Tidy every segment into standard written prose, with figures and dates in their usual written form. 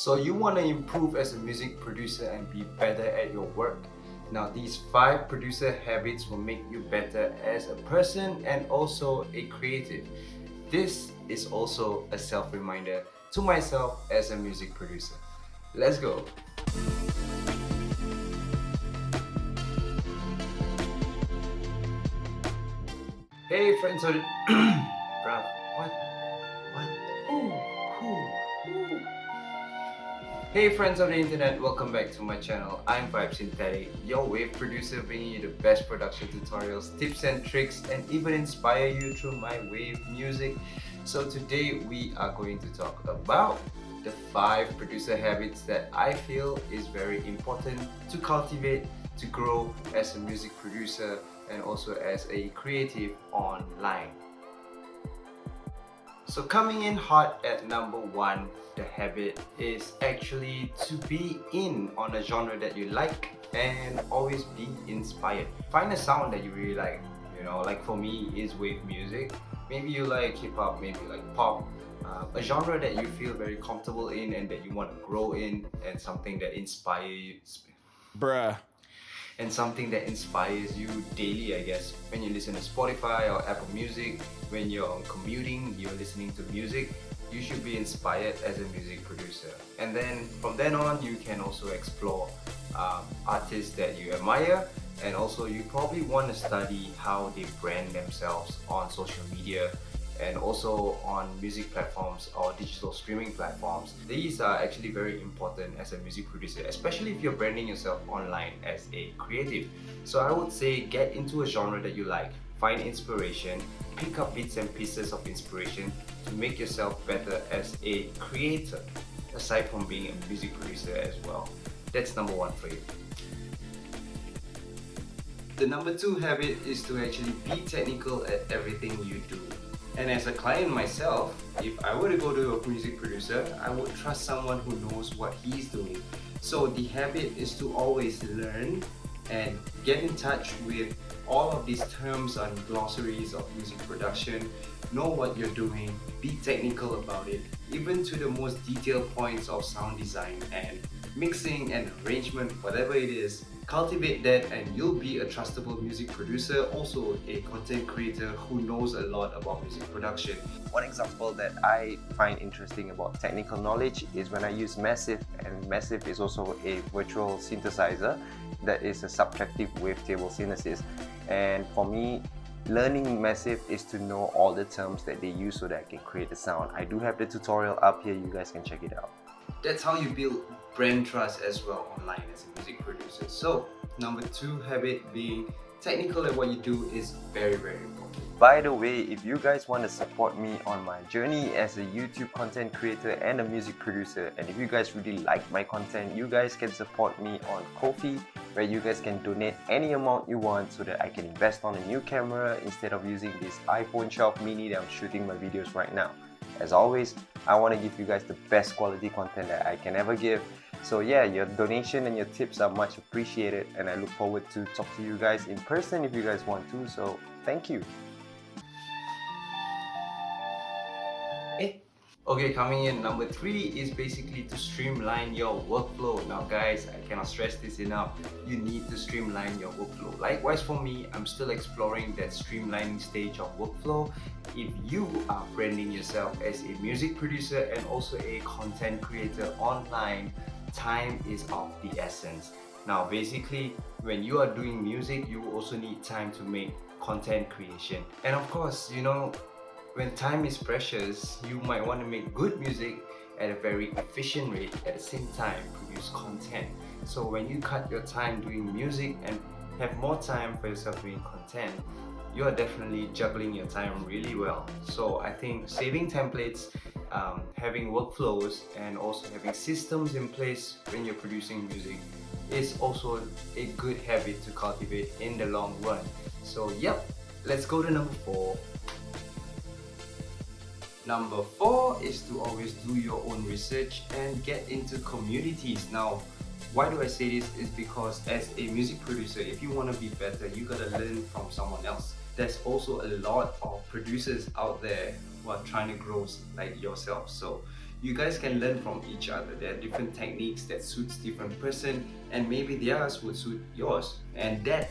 So you want to improve as a music producer and be better at your work. Now these 5 producer habits will make you better as a person and also a creative. This is also a self-reminder to myself as a music producer. Let's go. Hey friends of the bruh, what? What? Ooh, ooh, ooh. Hey friends of the internet, welcome back to my channel. I'm Vibe Synthetic, your wave producer, bringing you the best production tutorials, tips and tricks, and even inspire you through my wave music. So today we are going to talk about the 5 producer habits that I feel is very important to cultivate, to grow as a music producer and also as a creative online. So coming in hot at number 1, the habit is actually to be in on a genre that you like and always be inspired. Find a sound that you really like, like for me is wave music. Maybe you like hip hop, maybe like pop, a genre that you feel very comfortable in and that you want to grow in, and something that inspires you. Bruh. And something that inspires you daily, I guess. When you listen to Spotify or Apple Music, when you're commuting, you're listening to music, you should be inspired as a music producer. And then from then on, you can also explore artists that you admire, and also you probably want to study how they brand themselves on social media and also on music platforms or digital streaming platforms. These are actually very important as a music producer, especially if you're branding yourself online as a creative. So I would say get into a genre that you like, find inspiration, pick up bits and pieces of inspiration to make yourself better as a creator, aside from being a music producer as well. That's number 1 for you. The number 2 habit is to actually be technical at everything you do. And as a client myself, if I were to go to a music producer, I would trust someone who knows what he's doing. So the habit is to always learn and get in touch with all of these terms and glossaries of music production, know what you're doing, be technical about it, even to the most detailed points of sound design and mixing and arrangement, whatever it is. Cultivate that and you'll be a trustable music producer, also a content creator who knows a lot about music production. One example that I find interesting about technical knowledge is when I use Massive, and Massive is also a virtual synthesizer that is a subtractive wavetable synthesis. And for me, learning Massive is to know all the terms that they use so that I can create a sound. I do have the tutorial up here, you guys can check it out. That's how you build brand trust as well online as a music producer. So number 2 habit, being technical at what you do, is very, very important. By the way, if you guys want to support me on my journey as a YouTube content creator and a music producer, and if you guys really like my content, you guys can support me on Ko-fi, where you guys can donate any amount you want so that I can invest on a new camera instead of using this iPhone 12 mini that I'm shooting my videos right now. As always, I want to give you guys the best quality content that I can ever give. So yeah, your donation and your tips are much appreciated, and I look forward to talk to you guys in person if you guys want to. So thank you. Okay, coming in number 3 is basically to streamline your workflow. Now guys, I cannot stress this enough. You need to streamline your workflow. Likewise for me, I'm still exploring that streamlining stage of workflow. If you are branding yourself as a music producer and also a content creator online, time is of the essence. Now basically, when you are doing music, you also need time to make content creation. And of course, when time is precious, you might want to make good music at a very efficient rate, at the same time produce content. So when you cut your time doing music and have more time for yourself doing content, you are definitely juggling your time really well. So I think saving templates, having workflows, and also having systems in place when you're producing music is also a good habit to cultivate in the long run. So yep, let's go to number 4. Number 4 is to always do your own research and get into communities. Now, why do I say this? Is because as a music producer, if you want to be better, you gotta learn from someone else. There's also a lot of producers out there who are trying to grow like yourself. So You guys can learn from each other. There are different techniques that suits different person, and maybe theirs would suit yours. And that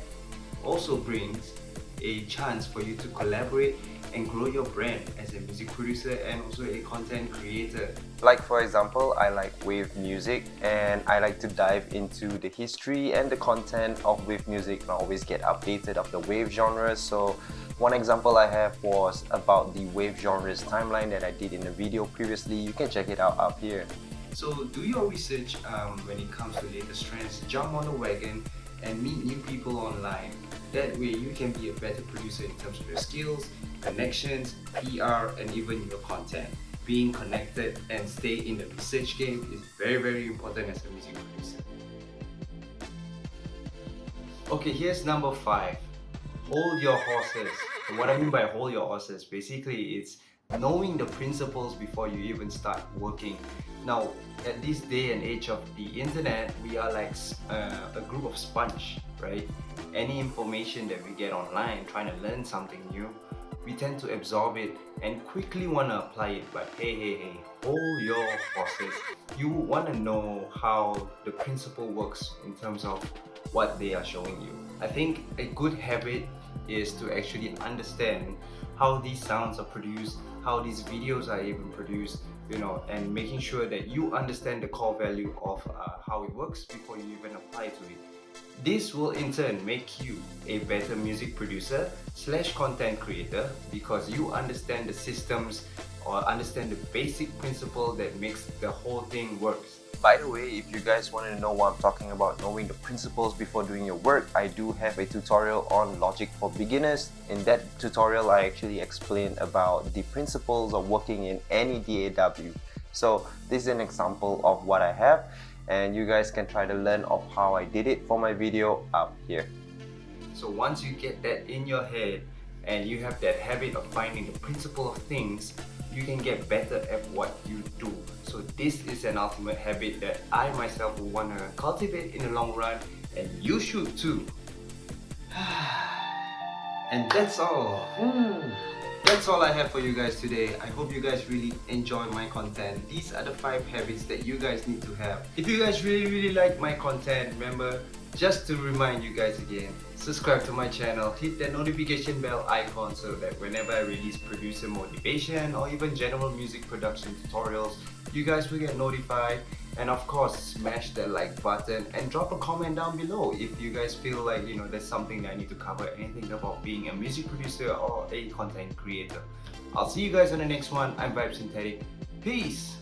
also brings a chance for you to collaborate and grow your brand as a music producer and also a content creator. Like for example, I like wave music and I like to dive into the history and the content of wave music and always get updated of the wave genres. So one example I have was about the wave genres timeline that I did in a video previously. You can check it out up here. So do your research when it comes to latest trends, jump on the wagon and meet new people online. That way you can be a better producer in terms of your skills, connections, PR, and even your content. Being connected and stay in the research game is very important as a music producer. Okay, here's number 5. Hold your horses. And what I mean by hold your horses, basically it's knowing the principles before you even start working. Now, at this day and age of the internet, we are like a group of sponge, right? Any information that we get online, trying to learn something new, we tend to absorb it and quickly want to apply it. But hey, hold your horses. You want to know how the principle works in terms of what they are showing you. I think a good habit is to actually understand how these sounds are produced, how these videos are even produced, and making sure that you understand the core value of how it works before you even apply to it. This will in turn make you a better music producer / content creator because you understand the systems or understand the basic principle that makes the whole thing works. By the way, if you guys want to know what I'm talking about, knowing the principles before doing your work, I do have a tutorial on Logic for Beginners. In that tutorial, I actually explained about the principles of working in any DAW. So this is an example of what I have, and you guys can try to learn of how I did it for my video up here. So once you get that in your head and you have that habit of finding the principle of things, you can get better at what you do. So this is an ultimate habit that I myself will want to cultivate in the long run, and you should too. And that's all. That's all I have for you guys today. I hope you guys really enjoy my content. These are the 5 habits that you guys need to have. If you guys really like my content, remember, just to remind you guys again, subscribe to my channel, hit that notification bell icon so that whenever I release producer motivation or even general music production tutorials, you guys will get notified. And of course, smash that like button and drop a comment down below if you guys feel like there's something that I need to cover, anything about being a music producer or a content creator. I'll see you guys on the next one. I'm Vibe Synthetic. Peace!